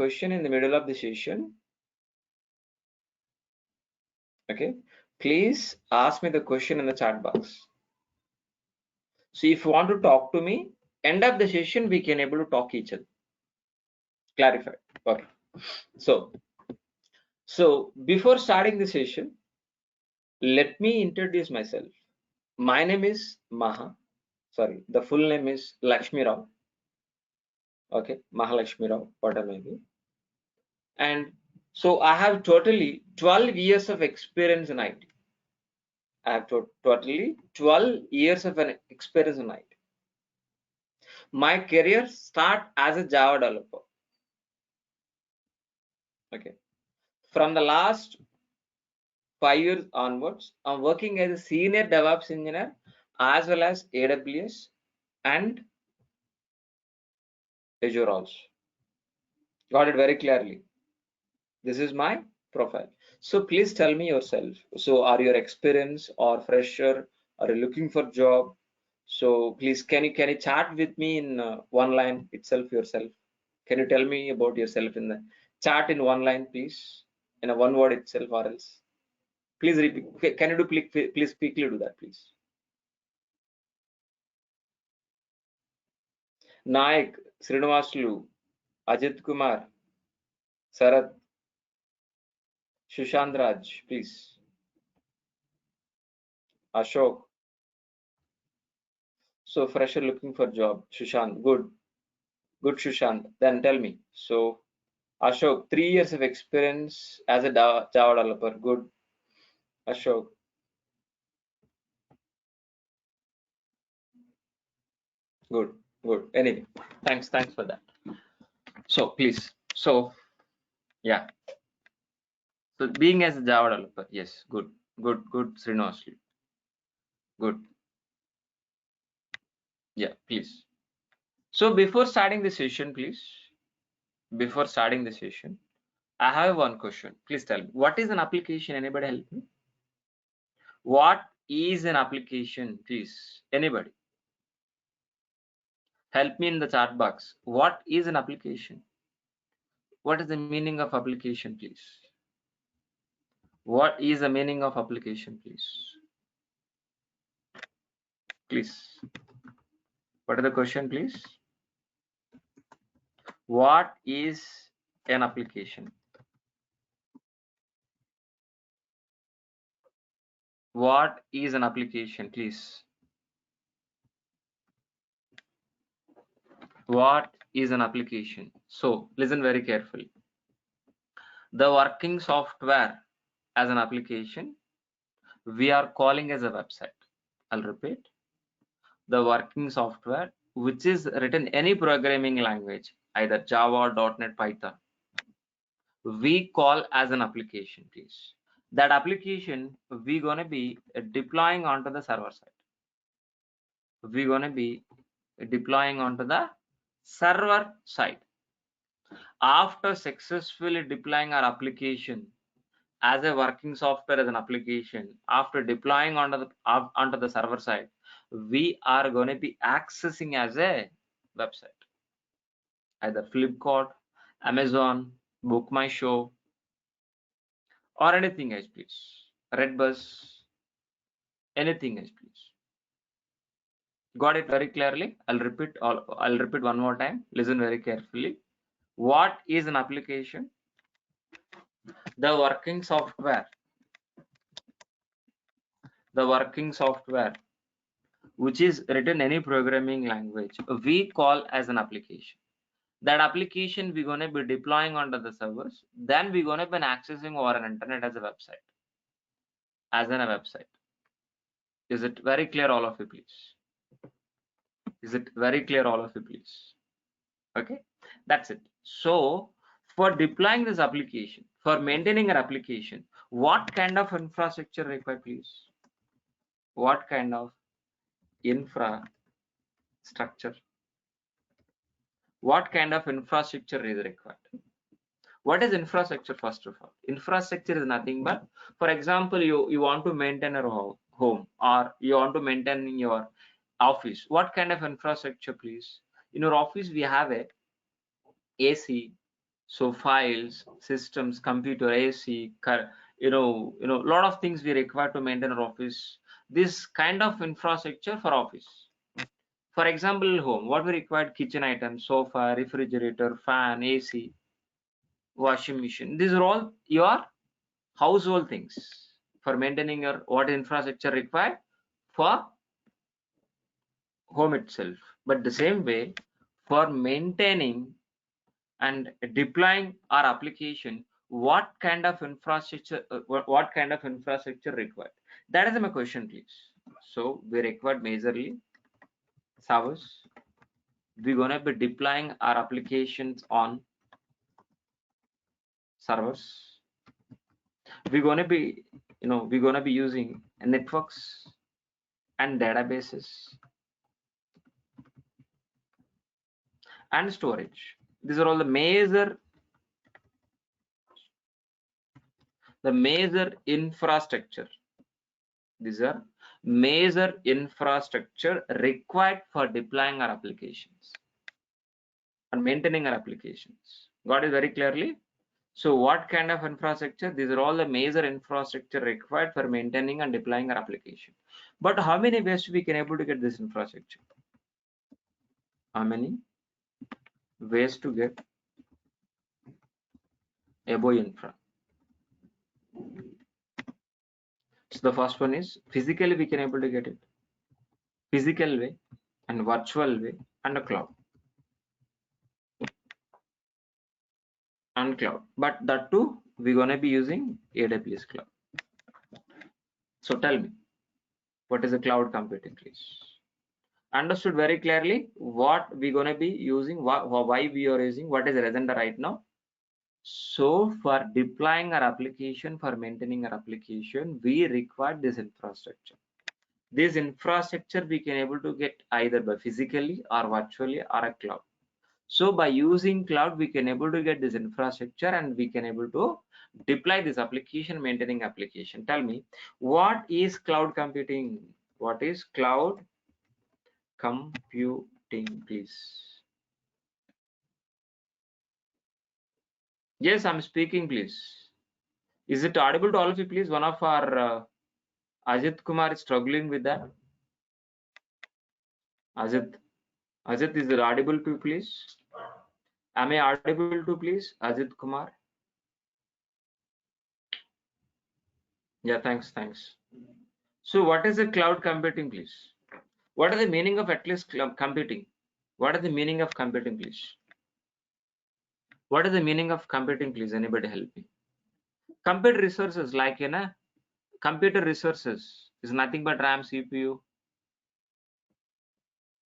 question in the middle of the session, okay, please ask me the question in the chat box. So if you want to talk to me, end of the session, we can able to talk each other. Clarify. Okay. So before starting the session, let me introduce myself. My name is Maha. Sorry, the full name is Lakshmi Rao. Okay, Mahalakshmi Rao, whatever may be. And so I have totally 12 years of experience in IT. I have totally 12 years of an experience in IT. My career start as a Java developer. Okay. From the last 5 years onwards, I'm working as a senior DevOps engineer as well as AWS and Azure also. Got it very clearly. This is my profile. So please tell me yourself. So are you experienced or fresher? Are you looking for job? So please can you chat with me in one line itself yourself? Can you tell me about yourself in the chat in one line, please? In a one word itself or else? Please repeat. Can you do please quickly do that, please? Naik, Srinivasulu, Ajit Kumar, Sarath, Sushant Raj, please. Ashok. So fresher looking for job. Sushant, good. Good, Sushant. Then tell me. So Ashok, 3 years of experience as a Java developer. Good. Ashok. Good. Good. Anyway, thanks for that. So please. So yeah. So being as a Java developer, yes, good, Srinivasulu. Good. Yeah, please. So before starting the session, please. Before starting the session, I have one question. Please tell me, what is an application? Anybody help me? What is an application, please? Anybody? Help me in the chat box. What is an application? What is the meaning of application, please? What is the meaning of application, please? Please. What is the question, please? What is an application? What is an application, please? What is an application? So listen very carefully. The working software as an application we are calling as a website. I'll repeat. The working software which is written any programming language, either Java, .NET, Python, we call as an application, please. That application we're gonna be deploying onto the server side. We're gonna be deploying onto the server side. After successfully deploying our application as a working software as an application, after deploying onto the server side, we are going to be accessing as a website, either Flipkart, Amazon, Book My Show, or anything else, please. Redbus, anything else, please. Got it very clearly? I'll repeat one more time. Listen very carefully. What is an application? The working software which is written any programming language we call as an application. That application we're going to be deploying onto the servers, then we're going to be accessing over an internet as a website. Is it very clear, all of you, please? Is it very clear, all of you, please? Okay, that's it. So for deploying this application, for maintaining an application, what kind of infrastructure required, please? What kind of infrastructure? What kind of infrastructure is required? What is infrastructure? First of all, infrastructure is nothing but, for example, you want to maintain a home, or you want to maintain your office. What kind of infrastructure, please? In your office we have a AC, So files, systems, computer, AC, lot of things we require to maintain our office. This kind of infrastructure for office. For example, home, what we required: kitchen items, sofa, refrigerator, fan, AC, washing machine. These are all your household things for maintaining your what infrastructure required for home itself. But the same way, for maintaining and deploying our application, what kind of infrastructure what kind of infrastructure required? That is my question, please. So we required majorly servers. We're gonna be deploying our applications on servers. We're gonna be using networks and databases and storage. These are all the major infrastructure. These are major infrastructure required for deploying our applications and maintaining our applications. Got it very clearly? So what kind of infrastructure? These are all the major infrastructure required for maintaining and deploying our application. But how many ways we can able to get this infrastructure? How many ways to get above infra? So the first one is physically we can able to get it. Physical way and virtual way and a cloud. And cloud, but that too we're gonna be using AWS cloud. So tell me, what is the cloud computing, please? Understood very clearly what we're gonna be using, why we are using, what is the agenda right now. So for deploying our application, for maintaining our application, we require this infrastructure. This infrastructure we can able to get either by physically or virtually or a cloud. So by using cloud, we can able to get this infrastructure and we can able to deploy this application, maintaining application. Tell me, what is cloud computing? What is cloud computing, please? Yes, I'm speaking, please. Is it audible to all of you, please? One of our Ajit Kumar is struggling with that. Ajit, is it audible to please? Am I audible to please, Ajit Kumar? Yeah, thanks. So what is the cloud computing, please? What are the meaning of at least computing? What are the meaning of computing, please? What is the meaning of computing, please? Anybody help me? Compute resources like computer resources is nothing but RAM, CPU,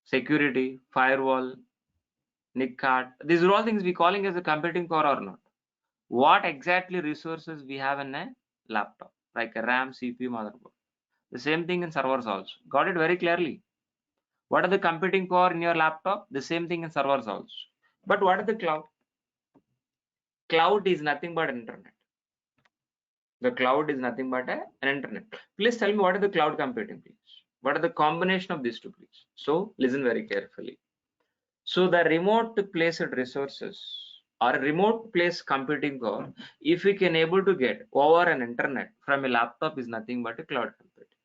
security, firewall, NIC card. These are all things we calling as a computing power or not. What exactly resources we have in a laptop, like a RAM, CPU, motherboard. The same thing in servers also. Got it very clearly. What are the computing power in your laptop? The same thing in servers also. But what are the cloud? Cloud is nothing but internet. The cloud is nothing but an internet. Please tell me, what are the cloud computing, please? What are the combination of these two, please? So listen very carefully. So the remote placed resources or remote place computing power, if we can able to get over an internet from a laptop, is nothing but a cloud computing.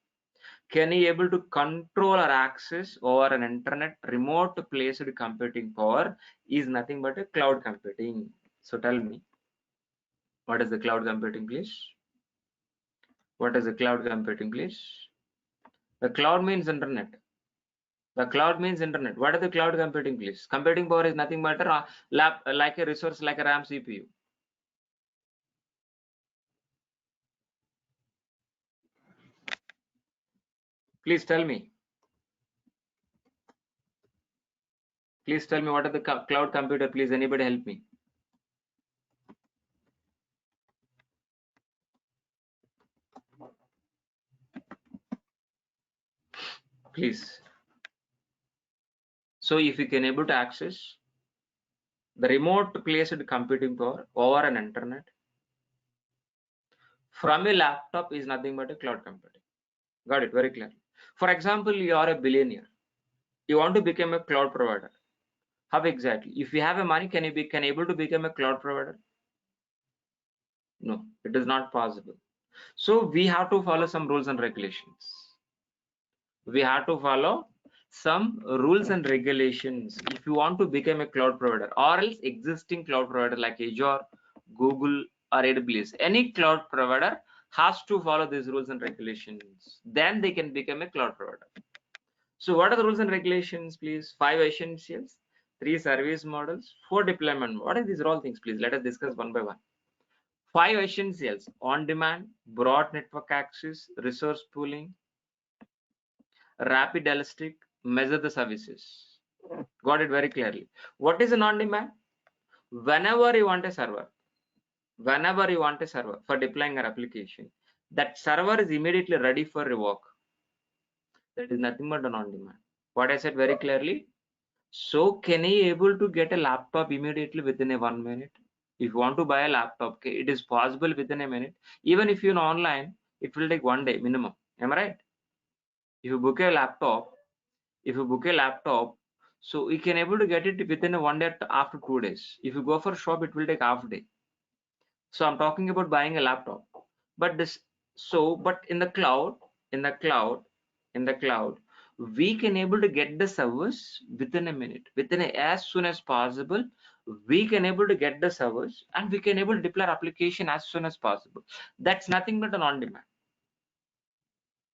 Can you able to control or access over an internet remote placed computing power is nothing but a cloud computing. So tell me, what is the cloud computing, please? What is the cloud computing, please? The cloud means internet. The cloud means internet. What are the cloud computing, please? Computing power is nothing but a like a resource like a RAM, CPU. Please tell me. Please tell me, what are the cloud computer, please? Anybody help me? Please. So if you can able to access the remote placed computing power over an internet from a laptop is nothing but a cloud computing. Got it very clearly. For example, you are a billionaire. You want to become a cloud provider. How exactly? If you have a money, can you be able to become a cloud provider? No, it is not possible. So we have to follow some rules and regulations. We have to follow some rules and regulations if you want to become a cloud provider, or else existing cloud provider like Azure, Google, or AWS. Any cloud provider has to follow these rules and regulations. Then they can become a cloud provider. So what are the rules and regulations, please? 5 essentials, 3 service models, 4 deployment. What are these all things, please? Let us discuss one by one. 5 essentials: on demand, broad network access, resource pooling, rapid elastic, measure the services. Got it very clearly. What is an on demand? Whenever you want a server, for deploying your application, that server is immediately ready for your work. That is nothing but an on demand. What I said very clearly. So can you able to get a laptop immediately within a 1 minute? If you want to buy a laptop, okay, it is possible within a minute. Even if you're online, it will take 1 day minimum. Am I right? If you book a laptop, so you can able to get it within a 1 day after 2 days. If you go for shop, it will take half day. So I'm talking about buying a laptop. But but in the cloud, we can able to get the service within a minute, as soon as possible. We can able to get the service and we can able to deploy application as soon as possible. That's nothing but an on demand.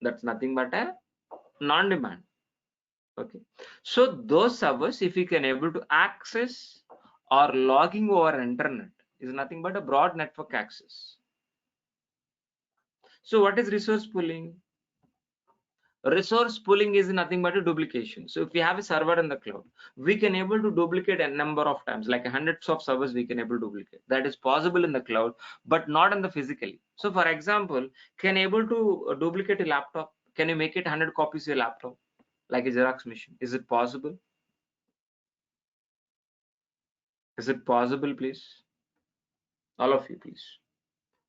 That's nothing but a non-demand. Okay, so those servers, if you can able to access or logging over internet, is nothing but a broad network access. So what is resource pooling? Resource pooling is nothing but a duplication. So if we have a server in the cloud, we can able to duplicate a number of times, like hundreds of servers we can able to duplicate. That is possible in the cloud, but not in the physically. So for example, can able to duplicate a laptop? Can you make it 100 copies of a laptop, like a Xerox machine? Is it possible? Is it possible, please? All of you, please.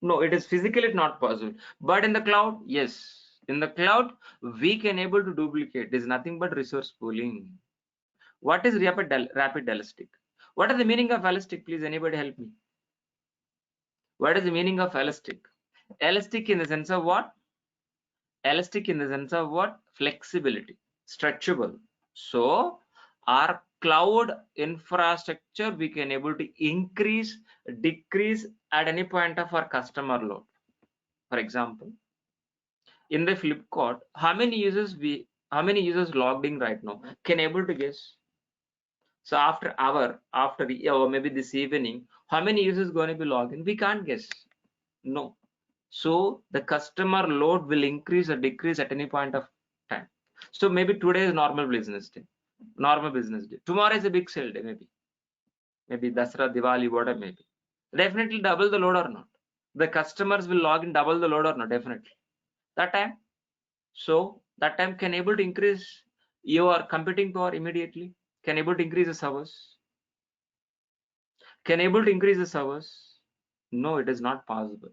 No, it is physically not possible. But in the cloud, yes. In the cloud, we can able to duplicate. It is nothing but resource pooling. What is rapid elastic? What is the meaning of elastic? Please, anybody help me. What is the meaning of elastic? Elastic in the sense of what? Elastic in the sense of what? Flexibility, stretchable. So our cloud infrastructure, we can able to increase, decrease at any point of our customer load. For example, in the Flipkart, how many users logged in right now? Can able to guess? So after the or maybe this evening, how many users going to be logged in? We can't guess. No. So the customer load will increase or decrease at any point of time. So maybe today is normal business day. Tomorrow is a big sale day, maybe Dasra, Diwali, whatever maybe. Definitely double the load or not. The customers will log in double the load or not, definitely. That time, so that time can able to increase your computing power immediately, can able to increase the servers, can able to increase the servers. No, it is not possible.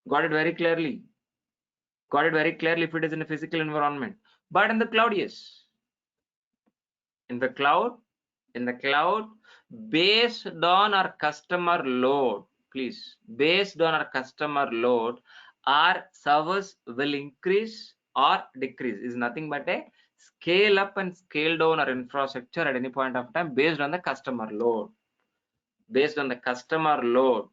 Got it very clearly. Got it very clearly if it is in a physical environment. But in the cloud, yes. In the cloud, based on our customer load, please, based on our customer load, our servers will increase or decrease. Is nothing but a scale up and scale down our infrastructure at any point of time based on the customer load. Based on the customer load,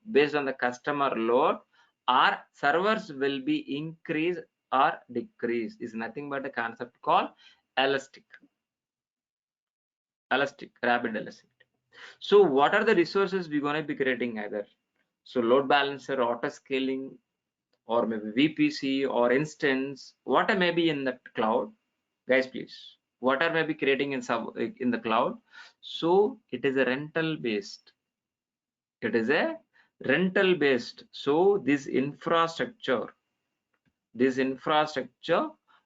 our servers will be increase or decrease. Is nothing but a concept called elastic, rapid elastic. So what are the resources we're going to be creating either? So load balancer, auto scaling, or maybe VPC or instance, what are maybe in the cloud, guys, please. What are maybe creating in the cloud? So it is a rental based. So this infrastructure,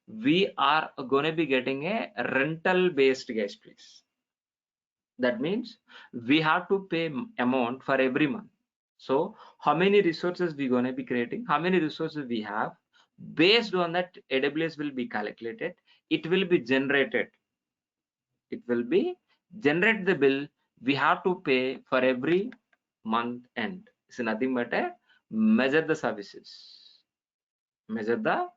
we are going to be getting a rental based, guys, please. That means we have to pay amount for every month. So how many resources we going to be creating, how many resources we have, based on that AWS will be calculated, it will be generated generate the bill, we have to pay for every month end. It's nothing but a measure the services. Measure the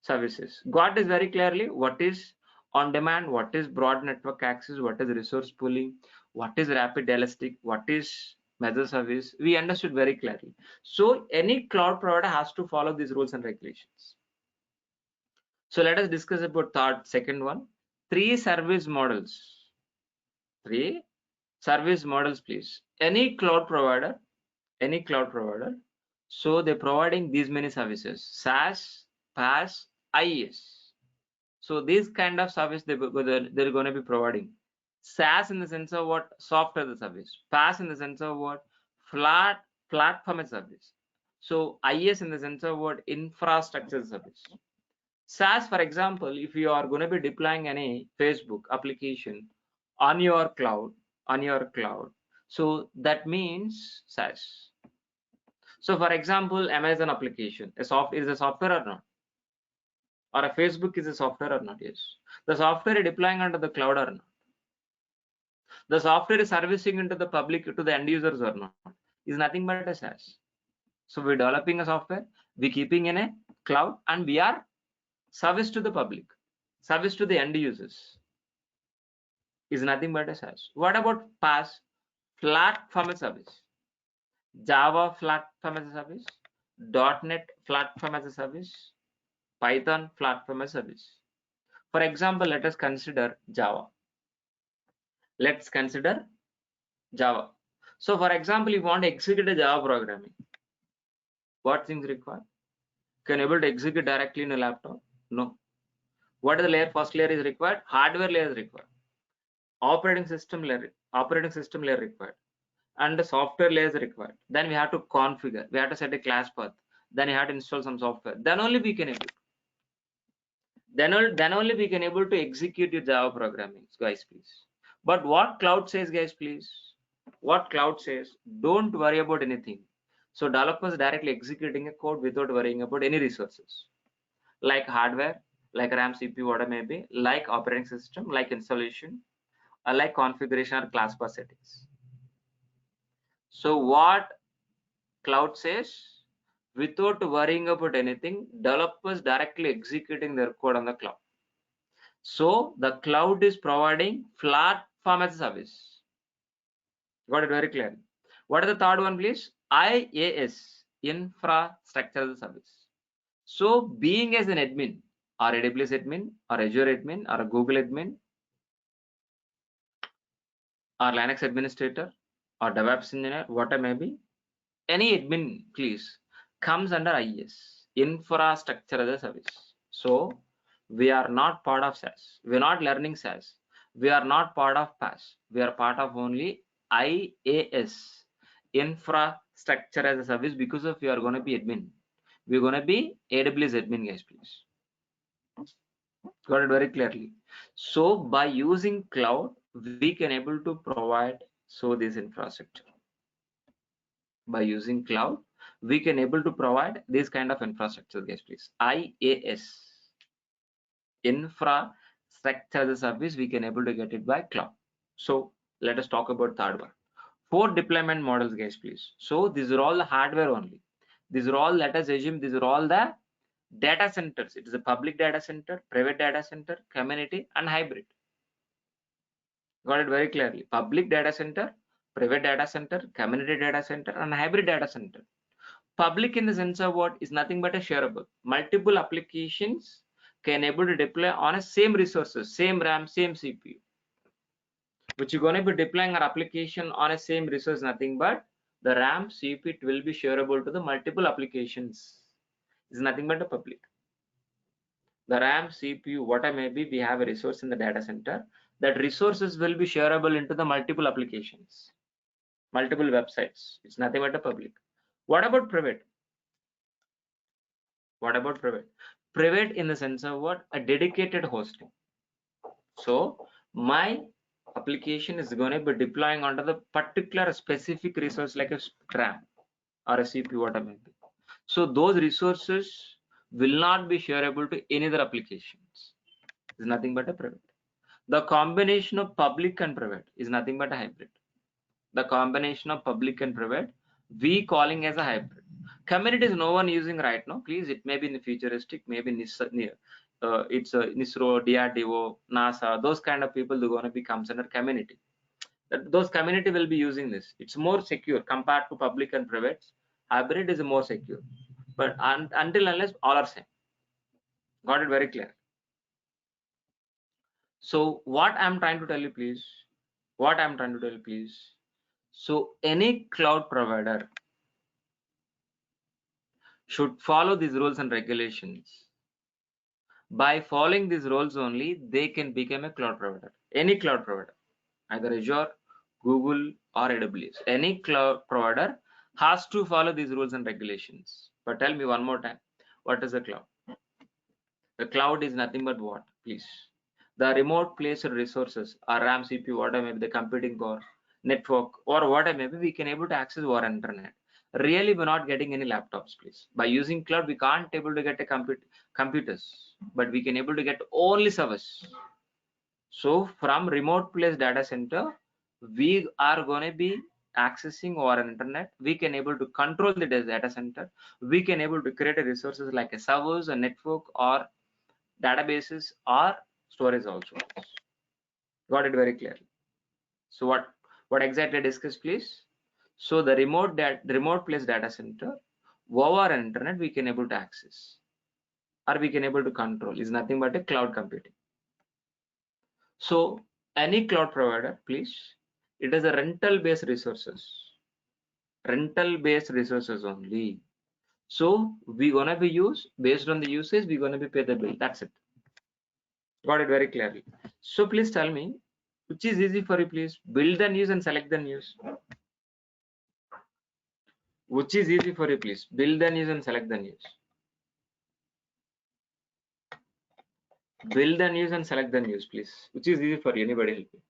services. Got this very clearly. What is on demand? What is broad network access? What is resource pooling? What is rapid elastic? What is measure service? We understood very clearly. So any cloud provider has to follow these rules and regulations. So let us discuss about second one. Three service models. Three service models, please. Any cloud provider, so they're providing these many services: SaaS, PaaS, IaaS. So these kind of service they're going to be providing. SaaS in the sense of what? Software as a service. PaaS in the sense of what? Platform as a service. So IaaS in the sense of what? Infrastructure as a service. SaaS, for example, if you are going to be deploying any Facebook application on your cloud, so that means SaaS. So for example, Amazon application, is a software or not? Or a Facebook is a software or not? Yes. The software is deploying onto the cloud or not? The software is servicing into the public, to the end users or not? Is nothing but a SaaS. So we're developing a software, we're keeping in a cloud, and we are service to the public, service to the end users. Is nothing but a SaaS. What about PaaS? Platform as a service. Java platform as a service. .NET platform as a service. Python platform as a service. For example, let us consider Java. Let's consider Java. So for example, if you want to execute a Java programming, what things required? Can you able to execute directly in a laptop? No. What is the layer? First layer is required. Hardware layer is required. Operating system layer required. And the software layer is required. Then we have to configure. We have to set a class path. Then you have to install some software. Then only we can able. Then only we can able to execute your Java programming, guys, please. But what cloud says, guys, please? What cloud says? Don't worry about anything. So developers directly executing a code without worrying about any resources, like hardware, like RAM, CPU, whatever may be, like operating system, like installation, or like configuration or class path settings. So what cloud says? Without worrying about anything, developers directly executing their code on the cloud. So the cloud is providing platform as a service. Got it very clearly. What is the third one, please? IaaS, infrastructure as a service. So being as an admin, or AWS admin, or Azure admin, or a Google admin, or Linux administrator, or DevOps engineer, whatever may be, any admin, please, comes under IaaS, infrastructure as a service. So we are not part of SaaS. We are not learning SaaS. We are not part of PaaS. We are part of only IaaS, infrastructure as a service, because of we are going to be admin. We're going to be AWS admin, guys, please. Got it very clearly. So by using cloud, we can able to provide this infrastructure. By using cloud, we can able to provide this kind of infrastructure, guys, please. IaaS, infrastructure as a service, we can able to get it by cloud. So let us talk about third one. 4 deployment models, guys, please. So these are all the hardware only. These are all, let us assume, these are all the data centers. It is a public data center, private data center, community, and hybrid. Got it very clearly. Public data center, private data center, community data center, and hybrid data center. Public in the sense of what is nothing but a shareable. Multiple applications can able to deploy on a same resources, same RAM, same CPU. Which you're going to be deploying our application on a same resource, nothing but the RAM, CPU, it will be shareable to the multiple applications. It's nothing but a public. The RAM, CPU, whatever may be, we have a resource in the data center. That resources will be shareable into the multiple applications, multiple websites. It's nothing but a public. What about private? What about private? Private in the sense of what? A dedicated hosting. So my application is going to be deploying onto the particular specific resource like a RAM or a CPU, whatever may be. So those resources will not be shareable to any other applications. It's nothing but a private. The combination of public and private is nothing but a hybrid. The combination of public and private, we calling as a hybrid. Community is no one using right now. Please, it may be in the futuristic, maybe it's NISRO, DRDO, NASA. Those kind of people are going to be comes under community. Those community will be using this. It's more secure compared to public and private. Hybrid is more secure, but until unless all are same. Got it very clear. So what I'm trying to tell you, please. What I'm trying to tell you, please. So any cloud provider should follow these rules and regulations. By following these rules only, they can become a cloud provider. Any cloud provider, either Azure, Google, or AWS. Any cloud provider has to follow these rules and regulations. But tell me one more time, what is a cloud? The cloud is nothing but what, please? The remote placed resources, or RAM, CPU, whatever may be the computing power, network, or whatever may be, we can able to access our internet. Really, we're not getting any laptops, please. By using cloud, we can't able to get a computers, but we can able to get only service. So from remote place data center, we are going to be accessing our internet. We can able to control the data center. We can able to create a resources like a servers, a network, or databases, or storage also. Got it very clearly. So what exactly discuss, please? So the remote place data center over internet we can able to access, or we can able to control, is nothing but a cloud computing. So any cloud provider, please, it is a rental based resources only. So we gonna be use based on the usage, we gonna be pay the bill. That's it. Got it very clearly. So please tell me which is easy for you, please. Build the news and select the news. Which is easy for you, please. Build the news and select the news. Build the news and select the news, please. Which is easy for you? Anybody help me?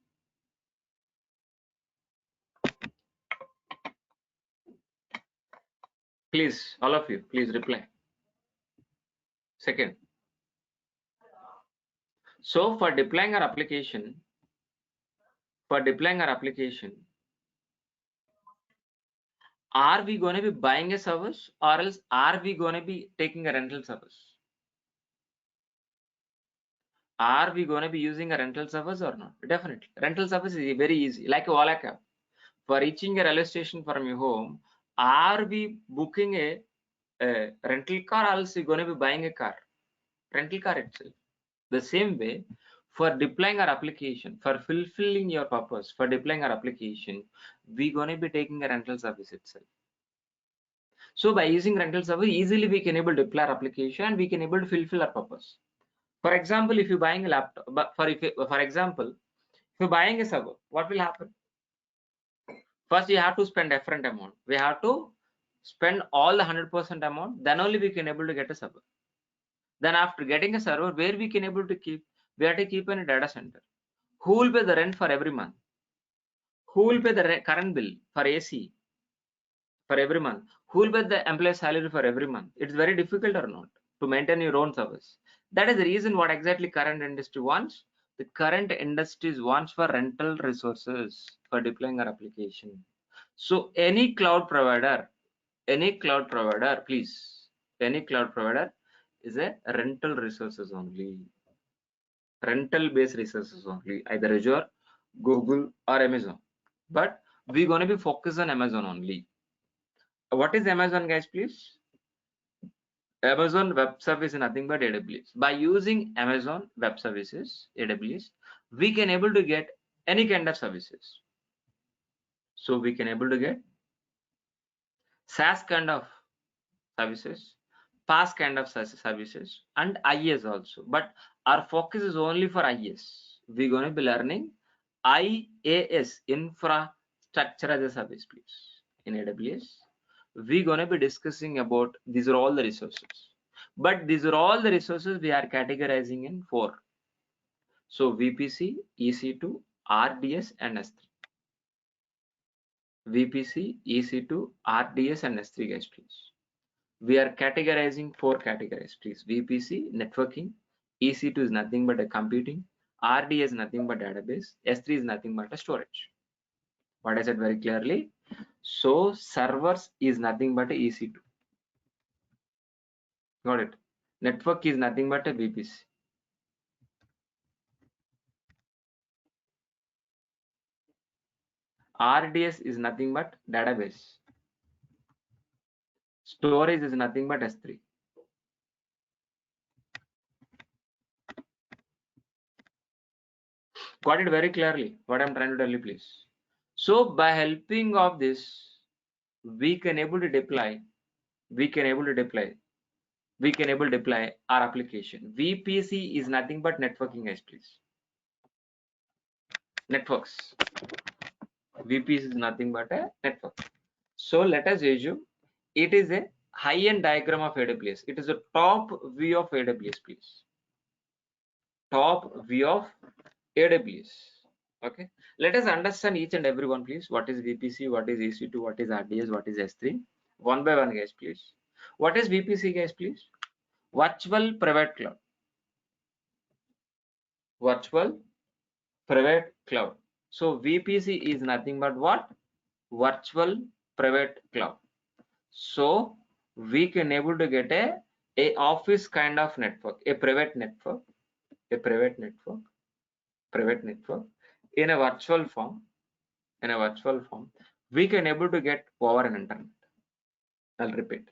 Please, all of you, please reply. Second. So for deploying our application, are we going to be buying a service, or else are we going to be taking a rental service? Are we going to be using a rental service or not? Definitely. Rental service is very easy, like a Ola cab. For reaching a railway station from your home, are we booking a rental car, or else we going to be buying a car? Rental car itself. The same way, for deploying our application, for fulfilling your purpose, for deploying our application, we going to be taking a rental service itself. So by using rental service, easily we can able to deploy our application and we can able to fulfill our purpose. For example, if you're buying a laptop, but for example, if you're buying a server, what will happen? First, you have to spend different amount. We have to spend all the 100% amount. Then only we can able to get a server. Then after getting a server, where we can able to keep, we have to keep in a data center. Who will pay the rent for every month? Who will pay the current bill for AC for every month? Who will pay the employee salary for every month? It's very difficult or not to maintain your own service. That is the reason what exactly current industry wants. The current industries wants for rental resources for deploying our application. So any cloud provider, please, any cloud provider is a rental resources only. Rental based resources only, either Azure, Google, or Amazon. But we're going to be focused on Amazon only. What is Amazon, guys, please? Amazon Web Service is nothing but AWS. By using Amazon Web Services, AWS, we can able to get any kind of services. So we can able to get SaaS kind of services, PaaS kind of services, and IaaS also. But our focus is only for IaaS. We're going to be learning IaaS, infrastructure as a service, please, in AWS. We're going to be discussing about these are all the resources, but these are all the resources we are categorizing in 4. So VPC, EC2, RDS, and S3. VPC, EC2, RDS, and S3, guys, please. We are categorizing 4 categories, please. VPC, networking. EC2 is nothing but a computing. RDS is nothing but database. S3 is nothing but a storage. What I said very clearly. So servers is nothing but a EC2. Got it. Network is nothing but a VPC. RDS is nothing but database. Storage is nothing but S3. Got it very clearly what I'm trying to tell you, please. So by helping of this, we can able to deploy our application. VPC is nothing but networking, guys, please. Networks. VPC is nothing but a network. So let us assume it is a high-end diagram of AWS. It is a top view of AWS, please. Top view of AWS. Okay. Let us understand each and every one, please. What is VPC? What is EC2? What is RDS? What is S3? One by one, guys, please. What is VPC, guys, please? Virtual Private Cloud. Virtual Private Cloud. So VPC is nothing but what? Virtual Private Cloud. So we can able to get a office kind of network, a private network in a virtual form. We can able to get over an internet. I'll repeat.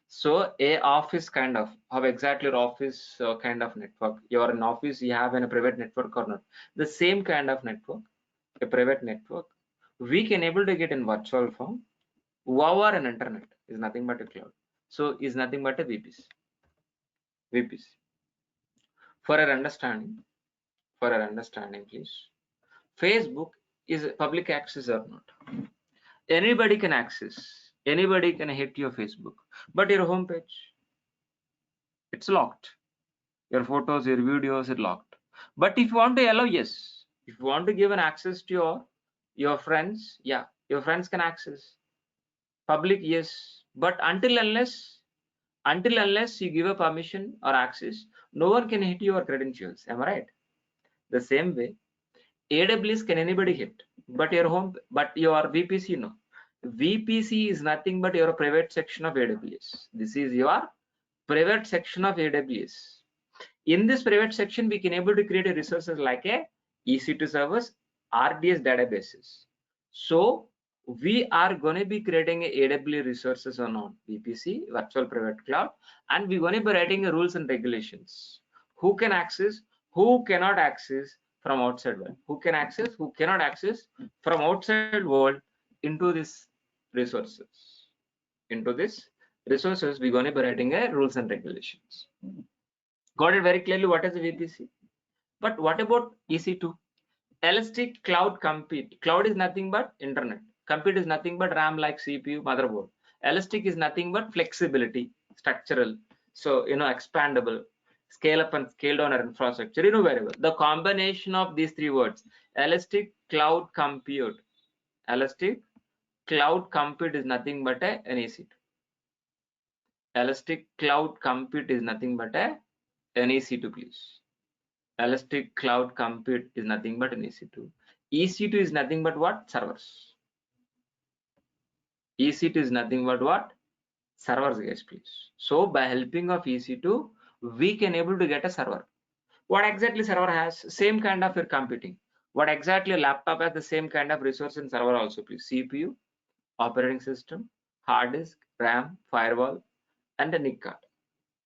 So a office kind of, how exactly your office kind of network, you're in office, you have in a private network or not, the same kind of network, a private network, we can able to get in virtual form over an internet. Is nothing but a cloud. So is nothing but a VPC. For our understanding, please. Facebook is public access or not? Anybody can access. Anybody can hit your Facebook, but your homepage, it's locked. Your photos, your videos, are locked. But if you want to allow, yes. If you want to give an access to your friends, yeah, your friends can access. Public, yes. But until unless you give a permission or access, no one can hit your credentials. Am I right? The same way, AWS can anybody hit, but your VPC, no. VPC is nothing but your private section of AWS. This is your private section of AWS. In this private section, we can able to create a resources like a EC2 servers, RDS databases. So we are going to be creating a AWS resources on VPC, virtual private cloud, and we're going to be writing rules and regulations. Who can access, who cannot access from outside world, who can access, who cannot access from outside world into this resources. Into this resources, we're going to be writing a rules and regulations. Got it very clearly what is the VPC? But what about EC2? Elastic Cloud Compute. Cloud is nothing but internet. Compute is nothing but RAM like CPU, motherboard. Elastic is nothing but flexibility, structural. So, expandable, scale up and scale down our infrastructure. Very well. The combination of these three words, Elastic Cloud Compute. Elastic Cloud Compute is nothing but an EC2. Elastic Cloud Compute is nothing but an EC2, please. Elastic Cloud Compute is nothing but an EC2. EC2 is nothing but what? Servers. EC2 is nothing but what? Servers, guys, please. So by helping of EC2, we can able to get a server. What exactly server has? Same kind of your computing. What exactly a laptop has the same kind of resource in server also, please. CPU, operating system, hard disk, RAM, firewall, and a NIC card.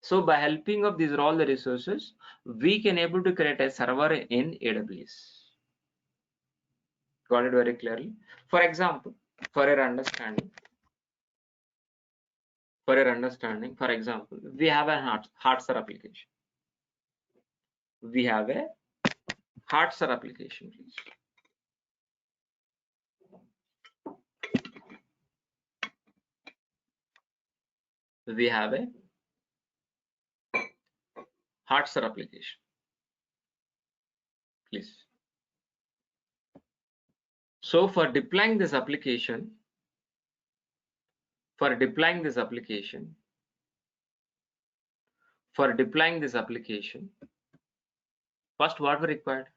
So by helping of these are all the resources, we can able to create a server in AWS. Got it very clearly. For example, for your understanding, for example, we have a Hardster application. We have a Hardster application, please. We have a Hardster application, please. So for deploying this application, first what we required?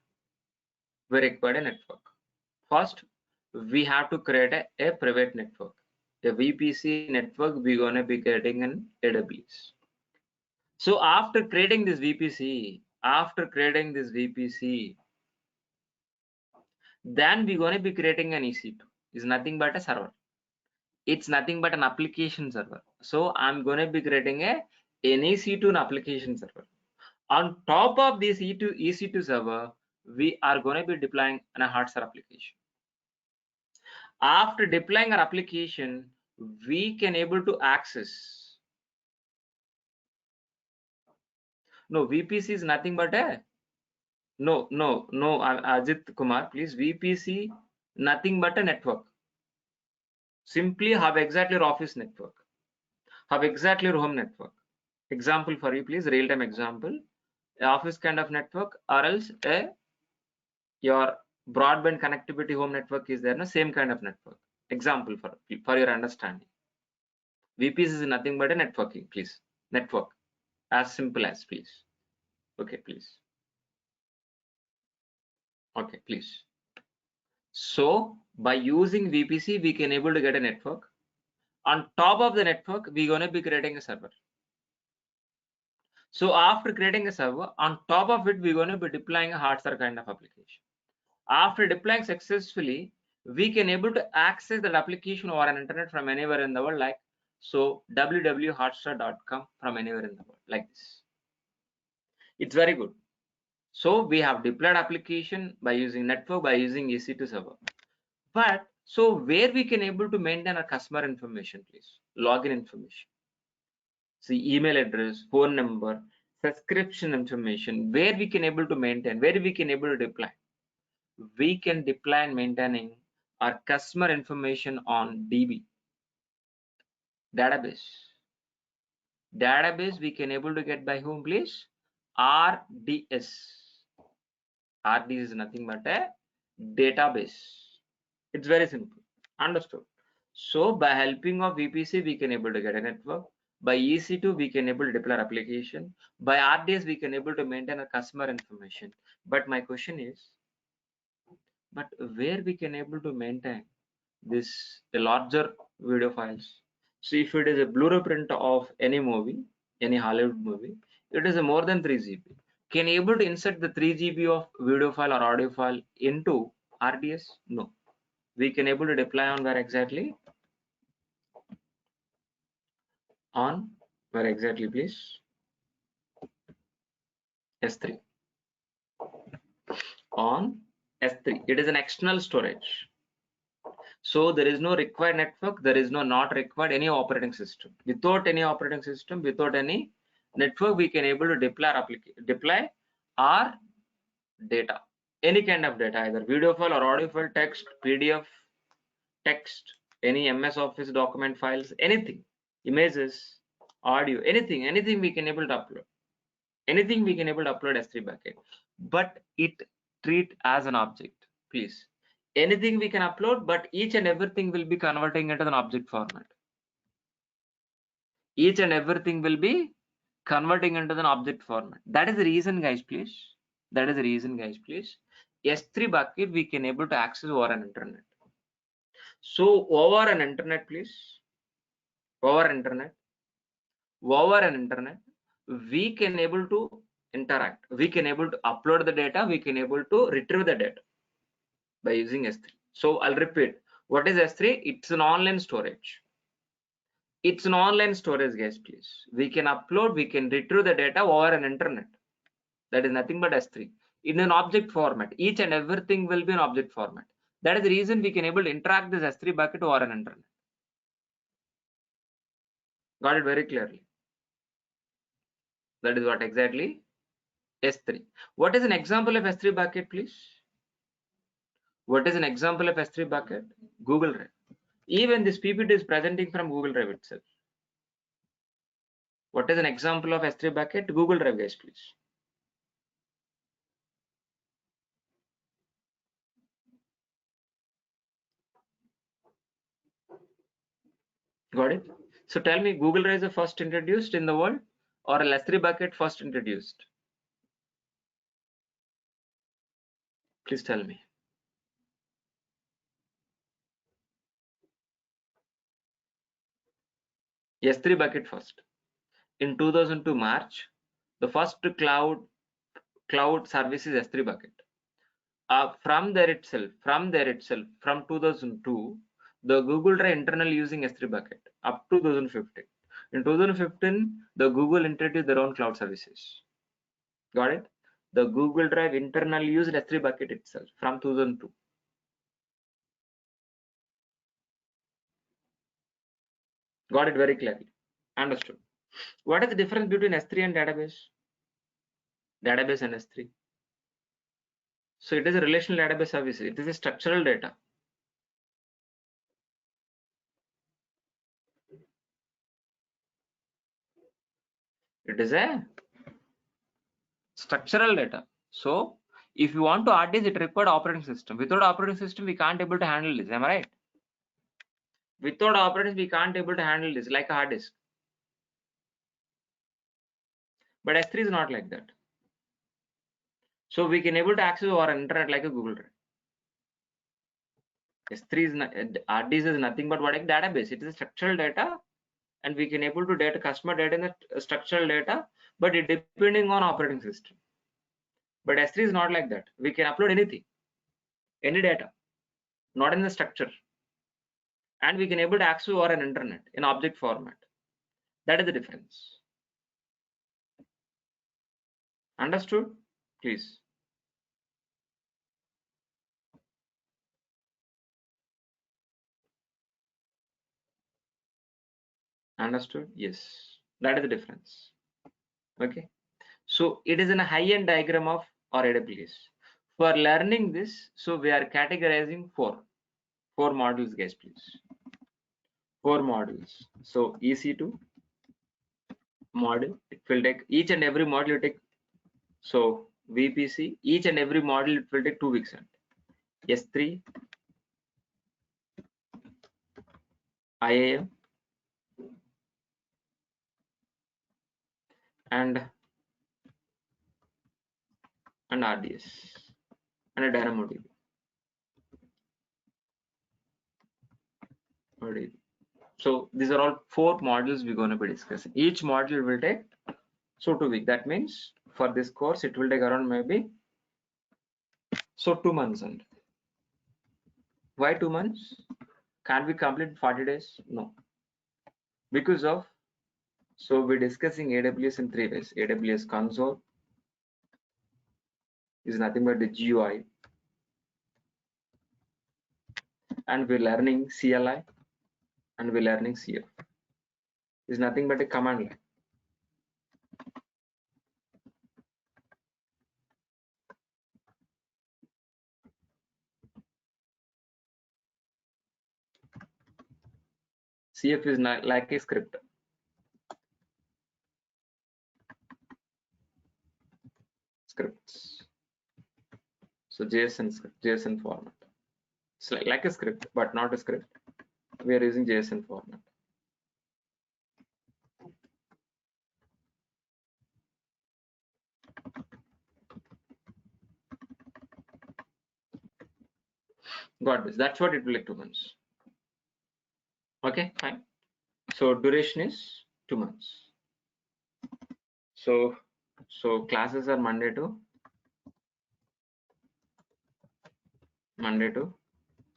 we require a network. First, we have to create a private network. A VPC network we're gonna be creating in AWS. So after creating this VPC, then we're gonna be creating an EC2. It's nothing but a server. It's nothing but an application server. So I'm gonna be creating an EC2 application server. On top of this EC2 server, we are gonna be deploying a hardware application. After deploying our application, we can able to access. No, VPC is nothing but a no, Ajit Kumar, please. VPC nothing but a network. Simply have exactly your office network, have exactly your home network. Example for you, please. Real-time example: office kind of network, or else your broadband connectivity home network is there. No, same kind of network. Example for your understanding. VPC is nothing but a networking, please. Network, as simple as, please. Okay, please. Okay, please. So by using VPC, we can able to get a network. On top of the network, we're gonna be creating a server. So after creating a server, on top of it, we're gonna be deploying a hardware kind of application. After deploying successfully, we can able to access that application over an internet from anywhere in the world, like so www.hotstar.com from anywhere in the world, like this. It's very good. So we have deployed application by using network, by using EC2 server. But so where we can able to maintain our customer information, please? Login information. See, email address, phone number, subscription information, where we can able to maintain, where we can able to deploy. We can deploy and maintaining our customer information on DB, database. Database we can able to get by whom, please? RDS. RDS is nothing but a database. It's very simple. Understood? So by helping of VPC, we can able to get a network. By EC2, we can able to deploy application. By RDS, we can able to maintain a customer information. But my question is, but where we can able to maintain this the larger video files? So if it is a Blu-ray print of any movie, any Hollywood movie, it is a more than 3 GB. Can you able to insert the 3 GB of video file or audio file into RDS? No. We can able to deploy on where exactly? On where exactly, please? S3. On S3. It is an external storage. So there is no required network, there is no not required any operating system. Without any operating system, without any network, we can able to deploy our data, any kind of data, either video file or audio file, text, PDF, text, any MS Office document files, anything, images, audio, anything we can able to upload. Anything we can able to upload S3 bucket, but it treat as an object, please. Anything we can upload, but each and everything will be converting into an object format. Each and everything will be converting into an object format. That is the reason, guys, please. That is the reason, guys, please. S3 bucket we can able to access over an internet. So over an internet, please. Over internet, we can able to interact. We can able to upload the data. We can able to retrieve the data by using S3. So I'll repeat. What is S3? It's an online storage. It's an online storage, guys, please. We can upload, we can retrieve the data over an internet. That is nothing but S3 in an object format. Each and everything will be an object format. That is the reason we can able to interact this S3 bucket over an internet. Got it very clearly. That is what exactly S3. What is an example of S3 bucket, please? What is an example of S3 bucket? Google Drive. Even this PPT is presenting from Google Drive itself. What is an example of S3 bucket? Google Drive, guys, please. Got it? So tell me, Google Drive is first introduced in the world, or S3 bucket first introduced? Please tell me. S3 bucket first. In 2002 March, the first cloud service is S3 bucket. From there itself, from 2002, the Google Drive internal using S3 bucket up to 2015. In 2015, the Google introduced their own cloud services. Got it? The Google Drive internal used S3 bucket itself from 2002. Got it very clearly. Understood. What is the difference between S3 and database? Database and S3. So it is a relational database service. It is a structural data. It is a structural data. So if you want to add this, it required operating system. Without operating system, we can't able to handle this. Am I right? Without operating, we can't able to handle this like a hard disk. But S3 is not like that. So we can able to access our internet like a Google Drive. S3 is not, hard disk is nothing but what a database. It is a structural data, and we can able to data customer data in the structural data, but it depending on operating system. But S3 is not like that. We can upload anything, any data, not in the structure, and we can able to access over an internet in object format. That is the difference. Understood? Please. Understood? Yes. That is the difference. Okay. So it is in a high-end diagram of our AWS. For learning this, so we are categorizing four modules, guys, please. 4 modules. So EC2 module, it will take each and every module will take. So VPC, each and every module it will take 2 weeks. S3, IAM, and RDS, and a DynamoDB. So these are all 4 modules we're going to be discussing. Each module will take 2 weeks. That means for this course it will take around maybe 2 months. And why 2 months? Can't we complete 40 days? No, because of we're discussing AWS in 3 ways. AWS console is nothing but the GUI, and we're learning CLI, and we're learning CF. Is nothing but a command line. CF is not like a script. Scripts. So JSON format. It's like a script, but not a script. We are using JSON format. Got this. That's what it will take 2 months. Okay, fine. So duration is 2 months. So classes are Monday to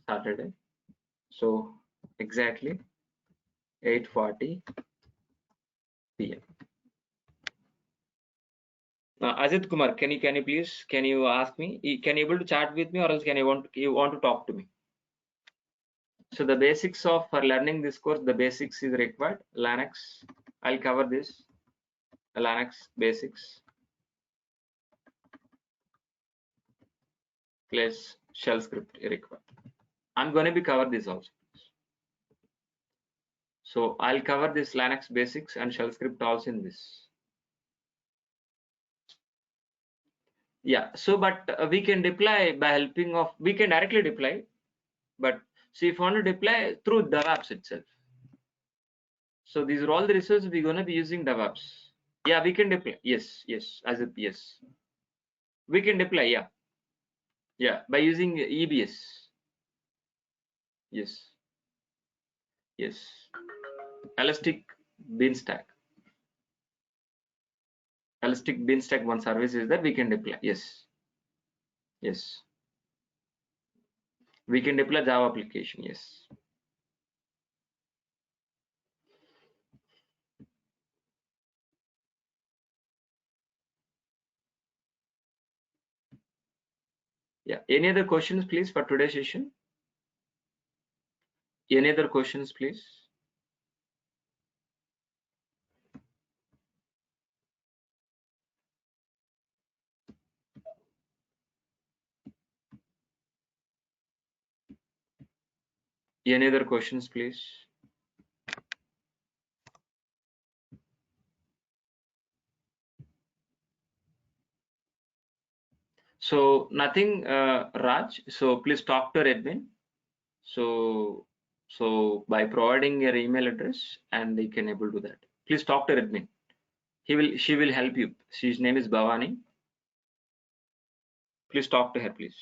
Saturday. So exactly 8:40 p.m. Ajit Kumar, can you please ask me? Can you able to chat with me, or else you want to talk to me? So the basics of for learning this course, the basics is required. Linux, I'll cover this. Linux basics plus shell script required. I'm going to be cover this also. So I'll cover this Linux basics and shell script also in this. Yeah. So but we can deploy by helping of, we can directly deploy, but so if you want to deploy through DevOps itself. So these are all the resources we're going to be using DevOps. Yeah, we can deploy. Yes, as a yes. We can deploy, yeah. Yeah, by using EBS. Yes. Yes. Elastic Beanstalk. Elastic Beanstalk one service is that we can deploy. Yes. Yes. We can deploy Java application. Yes. Yeah. Any other questions, please, for today's session? Any other questions, please? Any other questions, please? So nothing, Raj. So please talk to our admin. So by providing your email address, and they can able to that. Please talk to our admin. She will help you. His name is Bhavani. Please talk to her, please.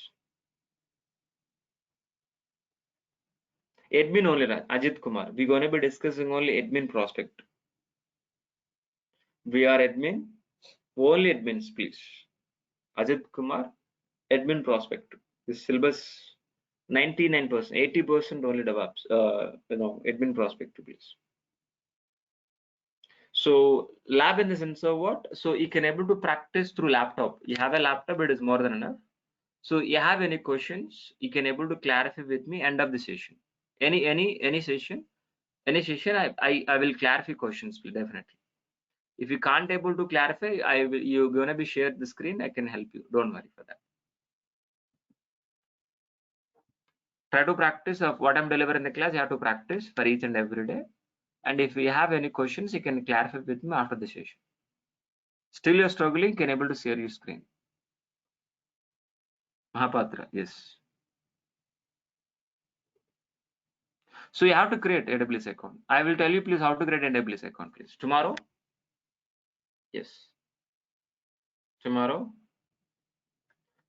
Admin only, Raj. Ajit Kumar. We're going to be discussing only admin prospect. We are admin. Only admins, please. Ajit Kumar, admin prospect. This syllabus 99%, 80% only DevOps, admin prospect, please. So lab in the sense of what? So you can able to practice through laptop. You have a laptop, it is more than enough. So you have any questions, you can able to clarify with me end of the session. Any session, I will clarify questions definitely. If you can't able to clarify, you're gonna be shared the screen. I can help you. Don't worry for that. Try to practice of what I'm delivering in the class. You have to practice for each and every day. And if you have any questions, you can clarify with me after the session. Still you're struggling, can able to share your screen. Mahapatra, yes. So you have to create AWS account. I will tell you please how to create AWS account, please. Tomorrow? Yes. Tomorrow.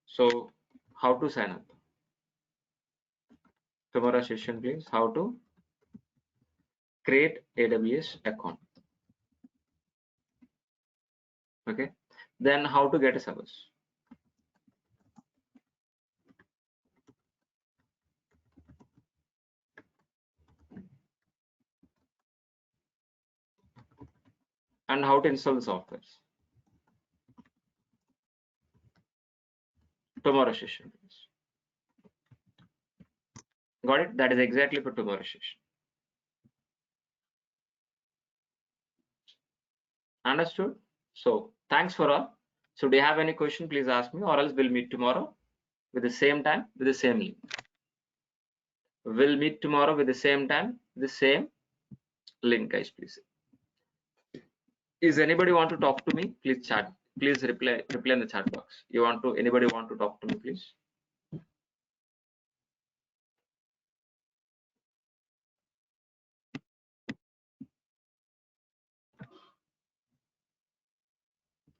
So how to sign up? Tomorrow session, please. How to create AWS account. Okay. Then how to get a service. And how to install the software. Tomorrow session, please. Got it? That is exactly for tomorrow session. Understood? So thanks for all. So do you have any question? Please ask me, or else we'll meet tomorrow with the same time, with the same link. We'll meet tomorrow with the same time, the same link, guys, please. Is anybody want to talk to me? Please chat. Please reply in the chat box. Anybody want to talk to me, please?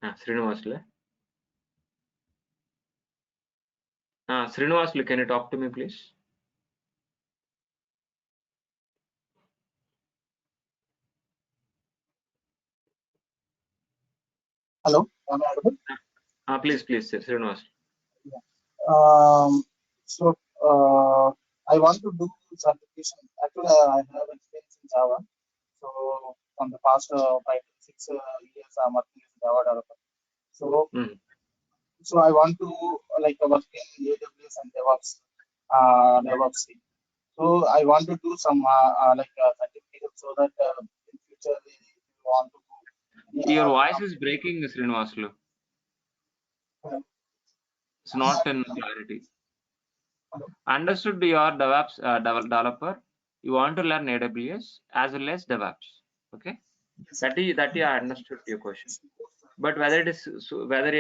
Srinivaslu. Srinivaslu, can you talk to me, please? Hello, am I audible? Please, sir, Srinivaslu. Yeah. So I want to do certification. Actually, I have experience in Java. So from the past 5 to 6 years, I'm working as a Java developer. So so I want to work in AWS and DevOps team. So I want to do some certification so that in future we want to do. Your voice is breaking, Srinivaslu. It's not in clarity. Understood, you are DevOps developer. You want to learn AWS as well as DevOps. Okay, that I understood your question. But whether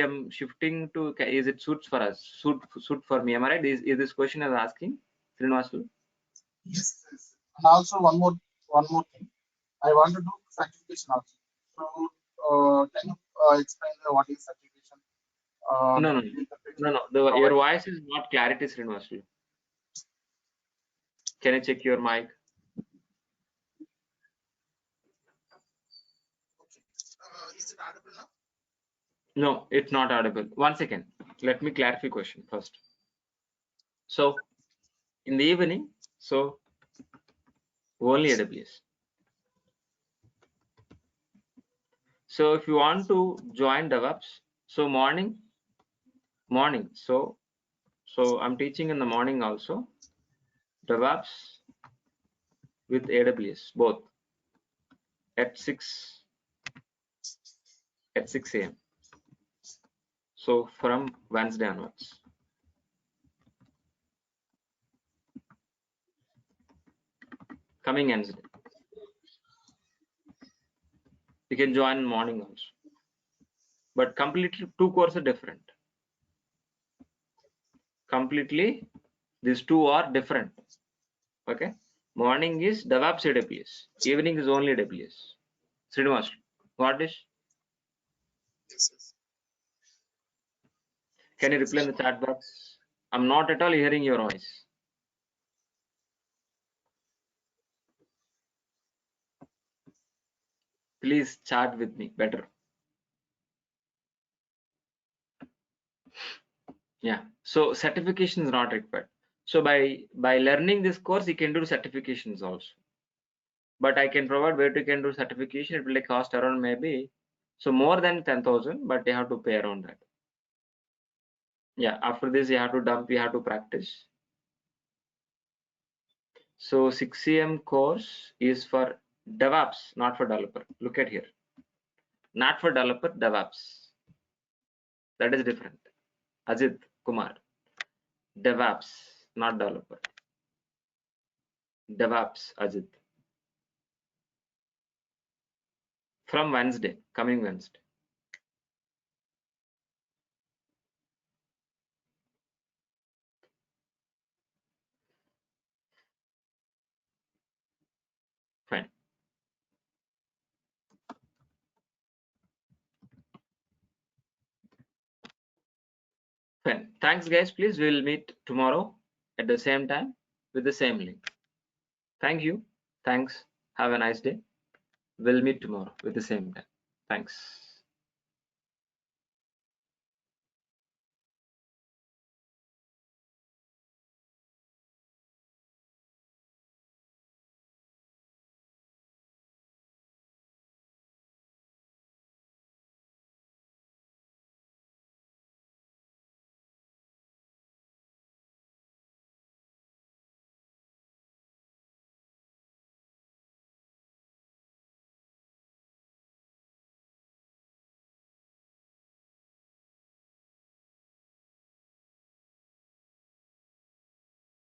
I'm shifting to, is it suits for us? Suit for me? Am I right? Is this question is asking, Srinivaslu? Yes. And also one more thing. I want to do certification also. So can you explain what is certification? No. Your voice is not clarity, Srinivasulu. Can you check your mic? Is it audible now? No, it's not audible. One second. Let me clarify question first. So in the evening, so only AWS. So if you want to join DevOps, so morning. So I'm teaching in the morning also. DevOps with AWS both at 6 a.m. So from Wednesday onwards. Coming Wednesday. You can join in morning also. But completely two courses are different. Completely these two are different. Okay. Morning is DevOps AWS. Evening is only AWS. Srinivas, what is? Yes. Can you reply in the chat box? I'm not at all hearing your voice. Please chat with me better. Yeah. So certification is not required. So by learning this course, you can do certifications also. But I can provide where you can do certification. It will like cost around maybe so more than 10,000, but you have to pay around that. Yeah. After this, you have to dump. You have to practice. So 6 a.m. course is for DevOps, not for developer. Look at here. Not for developer, DevOps. That is different. Ajit Kumar. DevOps, not developer. DevOps, Ajit. From Wednesday, coming Wednesday. Fine. Fine. Thanks, guys. Please, we'll meet tomorrow at the same time with the same link. Thank you. Thanks. Have a nice day. We'll meet tomorrow with the same time. Thanks.